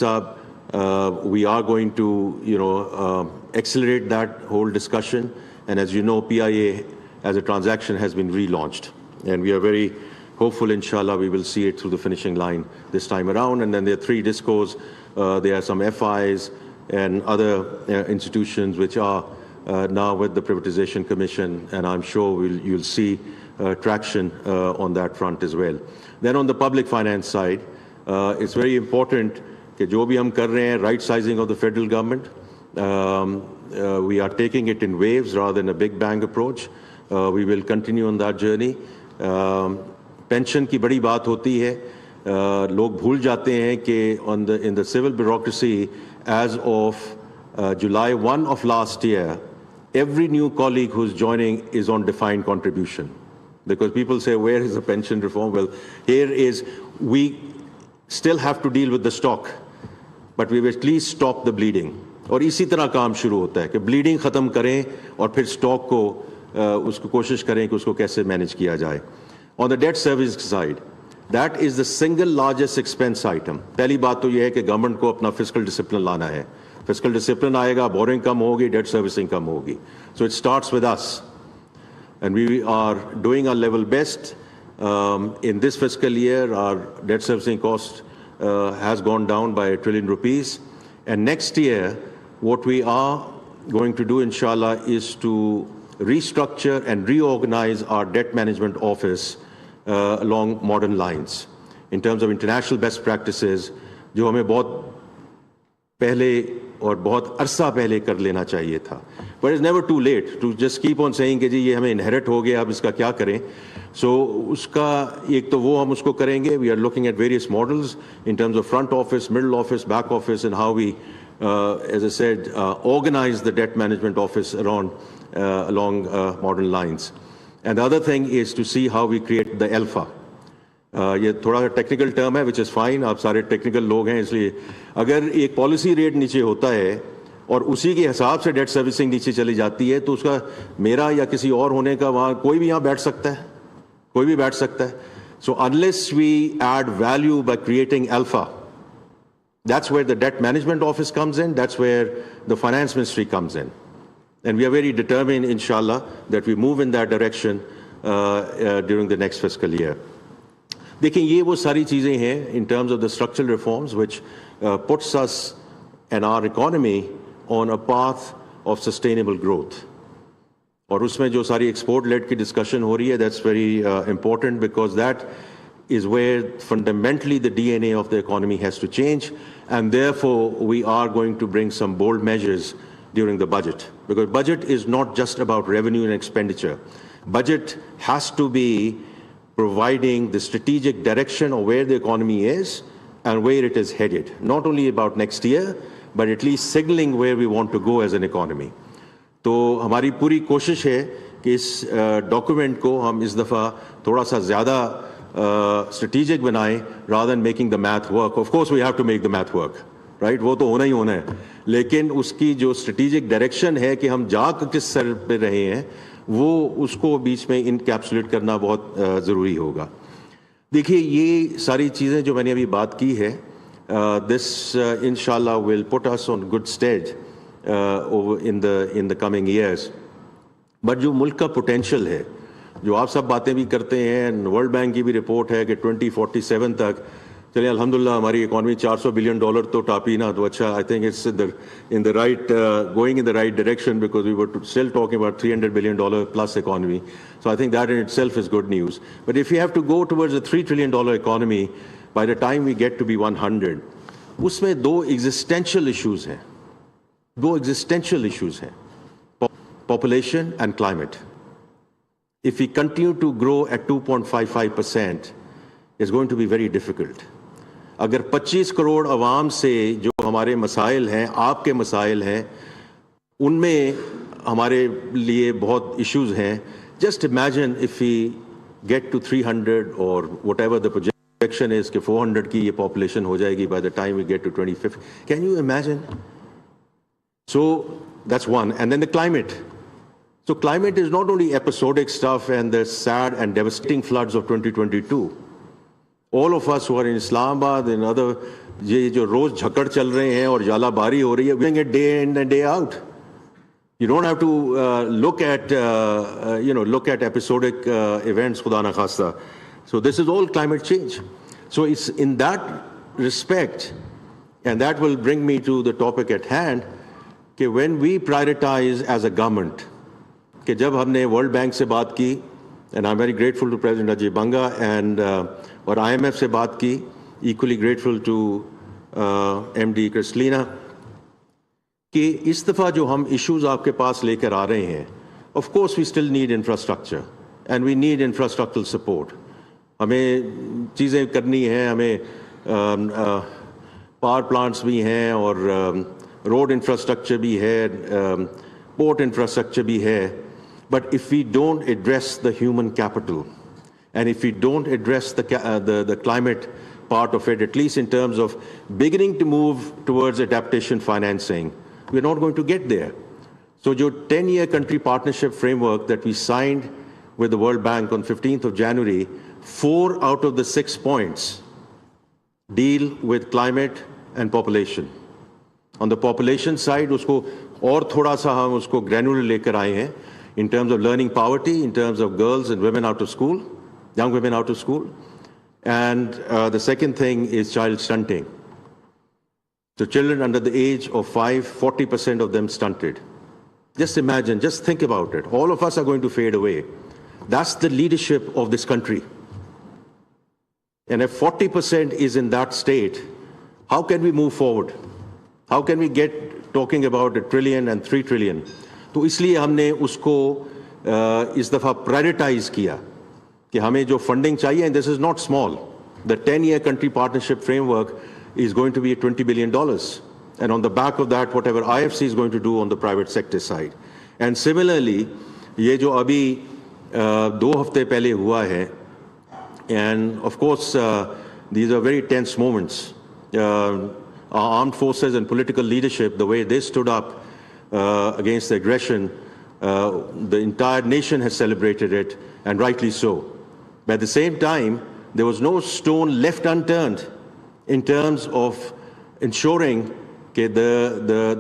We are going to, accelerate that whole discussion. And as you know, PIA as a transaction has been relaunched. And we are very hopeful, inshallah, we will see it through the finishing line this time around. And then there are 3 discos. There are some FIs and other institutions which are now with the Privatization Commission. And I'm sure you'll see traction on that front as well. Then on the public finance side, it's very important कि जो भी हम कर रहे हैं, right sizing of the federal government, we are taking it in waves rather than a big bang approach. We will continue on that journey. Pension की बड़ी बात होती है, लोग भूल जाते हैं कि in the civil bureaucracy, as of July 1 of last year, every new colleague who's joining is on defined contribution. Because people say, where is the pension reform? Well, here is, we still have to deal with the stock, but we will at least stop the bleeding. और इसी तरह काम शुरू होता है कि bleeding ख़त्म करें और फिर stock को उसको कोशिश करें कि उसको कैसे manage किया जाए. On the debt service side, that is the single largest expense item. पहली बात तो ये है कि government को अपना fiscal discipline लाना है. Fiscal discipline आएगा, borrowing कम होगी, debt servicing कम होगी. So it starts with us. And we are doing our level best. In this fiscal year, our debt servicing cost has gone down by ₹1 trillion. And next year, what we are going to do, inshallah, is to restructure and reorganize our debt management office along modern lines in terms of international best practices, जो हमें बहुत पहले और बहुत अरसा पहले कर लेना चाहिए था. But it's never too late to just keep on saying कि जी ये हमें inherit हो गया, अब इसका क्या करें. So उसका एक तो वो हम उसको करेंगे. We are looking at various models in terms of front office, middle office, back office, and how we, as I said, organize the debt management office along modern lines. And the other thing is to see how we create the alpha. ये थोड़ा technical term है, which is fine, आप सारे technical लोग हैं, इसलिए अगर एक पॉलिसी रेट नीचे होता है और उसी के हिसाब से डेट सर्विसिंग नीचे चली जाती है, तो उसका मेरा या किसी और होने का वहाँ कोई भी यहाँ बैठ सकता है, कोई भी बैठ सकता है. So unless we add value by creating alpha, that's where the debt management office comes in, that's where the finance ministry comes in. And we are very determined, inshallah, that we move in that direction during the next fiscal year. देखिए ये वो सारी चीज़ें हैं in terms of the structural reforms which puts us and our economy on a path of sustainable growth. और उसमें जो सारी export led की discussion हो रही है, that's very important because that is where fundamentally the DNA of the economy has to change, and therefore we are going to bring some bold measures during the budget, because budget is not just about revenue and expenditure. Budget has to be providing the strategic direction of where the economy is and where it is headed. Not only about next year, but at least signaling where we want to go as an economy. तो हमारी पूरी कोशिश है कि इस document को हम इस दफ़ा थोड़ा सा ज़्यादा strategic बनाएं rather than making the math work. Of course we have to make the math work, right? वो तो होना ही होना है. लेकिन उसकी जो strategic direction है कि हम जा किस सर पे रहे हैं, वो उसको बीच में इनकैप्सुलेट करना बहुत ज़रूरी होगा. देखिए ये सारी चीज़ें जो मैंने अभी बात की है, this inshallah will put us on good stead over in the coming years. But जो मुल्क का पोटेंशियल है, जो आप सब बातें भी करते हैं, वर्ल्ड बैंक की भी रिपोर्ट है कि 2047 तक चलिए अल्हम्दुलिल्लाह हमारी इकॉनमी $400 बिलियन तो टापी ना, तो अच्छा, I think it's in the right going in the right direction, because we were still talking about $300 billion plus economy. So I think that in itself is good news. But if we have to go towards a $3 trillion economy by the time we get to be 100, उसमें दो existential issues हैं, population and climate. If we continue to grow at 2.55%, it's going to be very difficult. अगर 25 करोड़ अवाम से जो हमारे मसाइल हैं, आपके मसाइल हैं, उनमें हमारे लिए बहुत issues हैं. Just imagine if we get to 300 or whatever the projection is कि 400 की ये population हो जाएगी by the time we get to 2050. Can you imagine? So that's one. And then the climate. So climate is not only episodic stuff and the sad and devastating floods of 2022. All of us who are in Islamabad and other ये जो रोज झकड़ चल रहे हैं और जालाबारी हो रही है, doing it day in and day out. You don't have to look at episodic events, खुदा ना खास्ता. So this is all climate change. So it's in that respect, and that will bring me to the topic at hand, कि when we prioritize as a government, कि जब हमने World Bank से बात की, and I'm very grateful to President Ajay Banga and और IMF से बात की, equally grateful to MD Kristalina, कि इस दफ़ा जो हम issues आपके पास लेकर आ रहे हैं, of course we still need infrastructure and we need infrastructural support. हमें चीज़ें करनी हैं, हमें power plants भी हैं और road infrastructure भी है, port infrastructure भी है. But if we don't address the human capital, and if we don't address the climate part of it, at least in terms of beginning to move towards adaptation financing, we're not going to get there. So the 10-year country partnership framework that we signed with the World Bank on 15th of January, 4 out of the 6 points deal with climate and population. On the population side, उसको और थोड़ा सा हम उसको granular लेकर आए हैं, in terms of learning poverty, in terms of girls and women out of school, young women out of school. And the second thing is child stunting. So children under the age of 5, 40% of them stunted. Just imagine, just think about it. All of us are going to fade away. That's the leadership of this country. And if 40% is in that state, how can we move forward? How can we get talking about $1 trillion and $3 trillion? तो इसलिए हमने उसको इस दफ़ा prioritise किया कि हमें जो फंडिंग चाहिए, and this is not small. The 10-year country partnership framework is going to be $20 billion. And on the back of that, whatever IFC is going to do on the private sector side. And similarly, ये जो अभी 2 हफ्ते पहले हुआ है, and of course, these are very tense moments. Our armed forces and political leadership, the way they stood up against the aggression, the entire nation has celebrated it, and rightly so. But at the same time, there was no stone left unturned in terms of ensuring that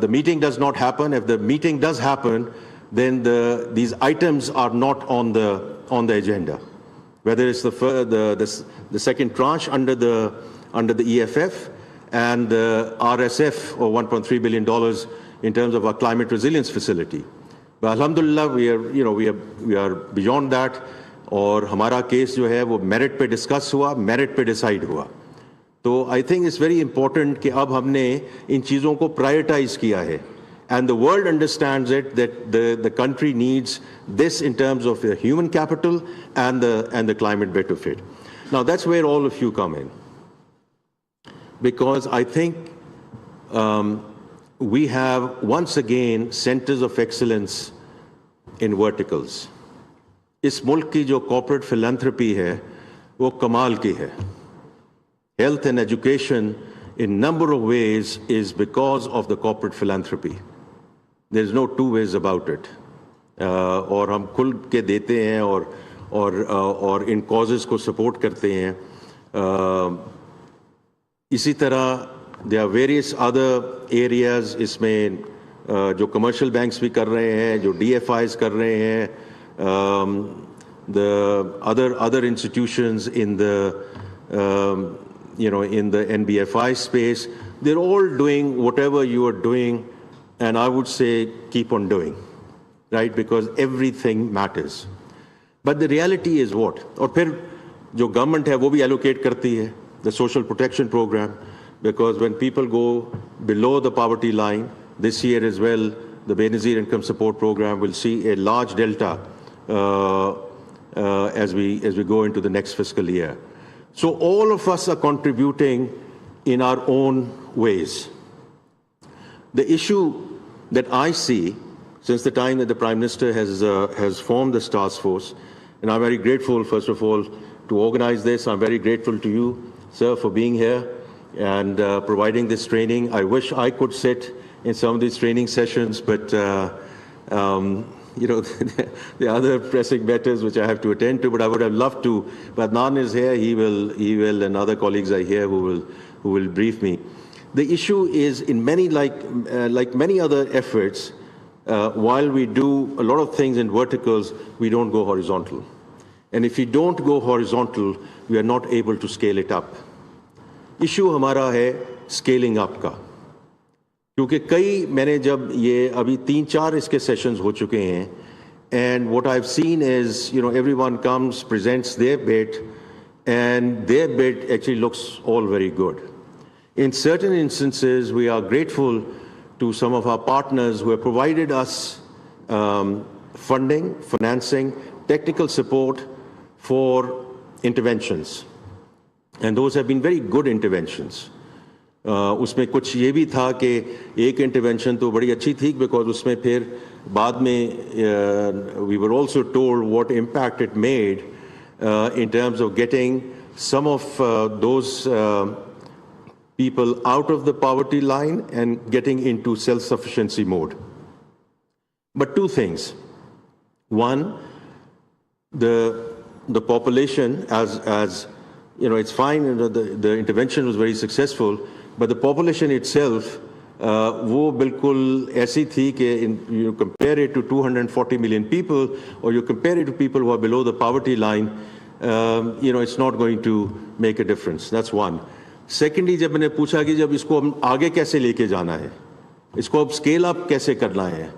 the meeting does not happen. If the meeting does happen, then these items are not on the agenda. Whether it's the second tranche under the EFF and the RSF, or $1.3 billion in terms of our climate resilience facility. But alhamdulillah, we are beyond that. और हमारा case जो है वो merit पे discuss हुआ, merit पे decide हुआ. तो I think it's very important कि अब हमने इन चीज़ों को प्रायोरिटाइज किया है. And the world understands it, that the country needs this in terms of the human capital and the climate bit of it. Now that's where all of you come in. Because I think we have once again centers of excellence in verticals. इस मुल्क की जो corporate philanthropy है वो कमाल की है. Health and education in number of ways is because of the corporate philanthropy. There's no two ways about it. और हम खुल के देते हैं और इन causes को support करते हैं. इसी तरह there are various other areas इसमें जो commercial banks भी कर रहे हैं, जो DFIs कर रहे हैं, the other institutions in the in the NBFI space, they're all doing whatever you are doing, and I would say keep on doing, right? Because everything matters. But the reality is what? और फिर जो government है वो भी allocate करती है, the social protection program, because when people go below the poverty line, this year as well, the Benazir Income Support Program will see a large delta as we go into the next fiscal year. So all of us are contributing in our own ways. The issue that I see since the time that the Prime Minister has formed this task force, and I'm very grateful, first of all, to organize this. I'm very grateful to you, sir, for being here and providing this training. I wish I could sit in some of these training sessions, but there are other pressing matters which I have to attend to, but I would have loved to. But Nan is here, he will, and other colleagues are here who will brief me. The issue is in many, like many other efforts, while we do a lot of things in verticals, we don't go horizontal. And if we don't go horizontal, we are not able to scale it up. Issue हमारा है scaling up का. क्योंकि कई मैंने जब ये अभी 3-4 इसके sessions हो चुके हैं, and what I've seen is, everyone comes, presents their bit, and their bit actually looks all very good. In certain instances, we are grateful to some of our partners who have provided us funding, financing, technical support for interventions. And those have been very good interventions. उसमें कुछ ये भी था कि एक intervention तो बड़ी अच्छी थी बिकॉज उसमें फिर बाद में we were also told what impact it made in terms of getting some of those people out of the poverty line and getting into self-sufficiency mode. But two things. One, the population, as it's fine, the intervention was very successful, but the population itself, वो बिल्कुल ऐसी थी कि you compare it to 240 million people, or you compare it to people who are below the poverty line, it's not going to make a difference. That's one. Secondly, जब मैंने पूछा कि जब इसको हम आगे कैसे लेके जाना है, इसको अब scale up कैसे करना है,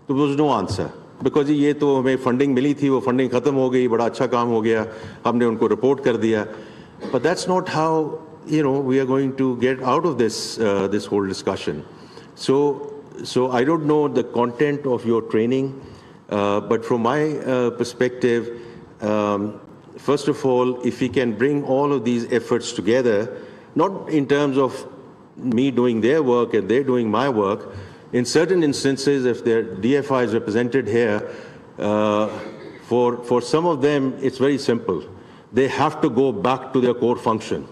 तो there was no answer. Because ये तो हमें funding मिली थी, वो funding खत्म हो गई, बड़ा अच्छा काम हो गया, हमने उनको report कर दिया. But that's not how we are going to get out of this this whole discussion. So I don't know the content of your training, but from my perspective, first of all, if we can bring all of these efforts together, not in terms of me doing their work and they're doing my work. In certain instances, if their DFI is represented here, for some of them, it's very simple. They have to go back to their core function.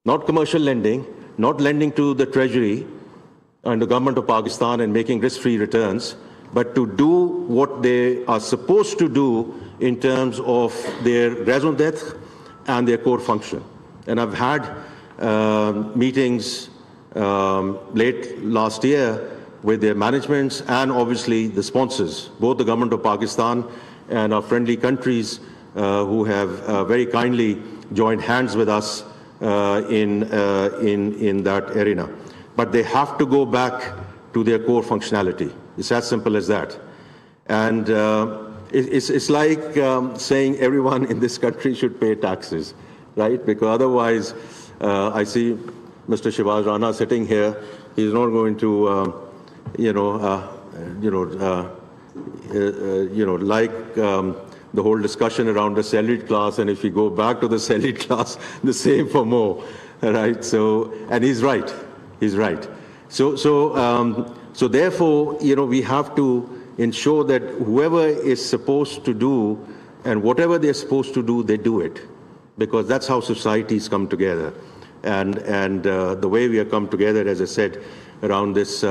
Not commercial lending, not lending to the Treasury and the government of Pakistan and making risk-free returns, but to do what they are supposed to do in terms of their raison d'etre and their core function. And I've had meetings late last year with their managements and obviously the sponsors, both the government of Pakistan and our friendly countries who have very kindly joined hands with us in that arena. But they have to go back to their core functionality. It's as simple as that. And it's like saying everyone in this country should pay taxes, right? Because otherwise, I see Mr. Shivaz Rana sitting here. He's not going to, like the whole discussion around the salaried class. And if we go back to the salaried class, the same for more, right? So, and he's right. He's right. So therefore, we have to ensure that whoever is supposed to do and whatever they're supposed to do, they do it, because that's how societies come together. And the way we have come together, as I said, around this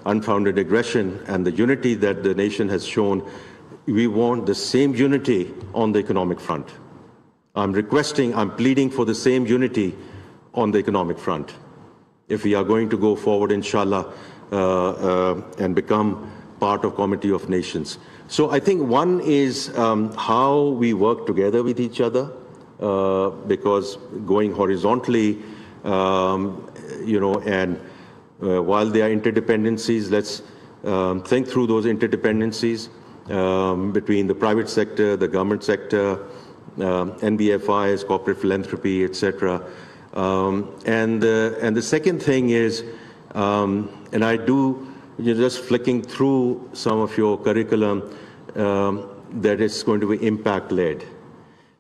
unfounded aggression and the unity that the nation has shown, we want the same unity on the economic front. I'm pleading for the same unity on the economic front. If we are going to go forward, inshallah, and become part of Committee of Nations. So I think one is how we work together with each other, because going horizontally, and while there are interdependencies, let's think through those interdependencies between the private sector, the government sector, NBFIs, corporate philanthropy, etc. And the second thing is, and I do, just flicking through some of your curriculum, that it's going to be impact-led.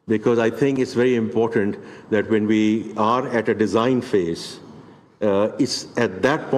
Because I think it's very important that when we are at a design phase, it's at that point